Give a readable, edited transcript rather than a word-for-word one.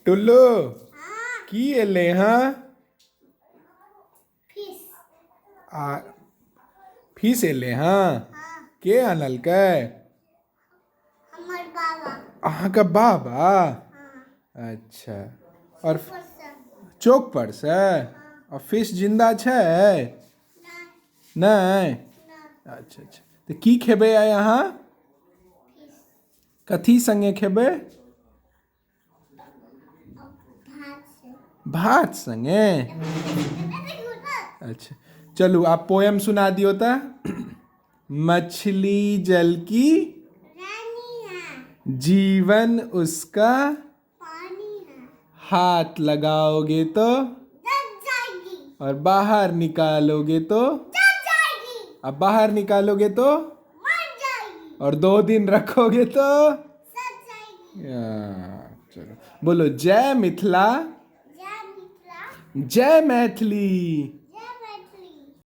टुल्लू की एले हाँ आ फीस एले हाँ के आनल के अहाँके बाबा अच्छा और चौक पर से और फिश जिंदा छै नहीं अच्छा अच्छा तो की खेबै आइ अहाँ कथी संगे खेबै भात संगे अच्छा चलू आप पोयम सुना दियो ता मछली जल की जीवन उसका हाथ लगाओगे तो और बाहर निकालोगे तो अब बाहर निकालोगे तो और 2 दिन रखोगे तो चलो बोलो जय मिथिला जय मैथिली।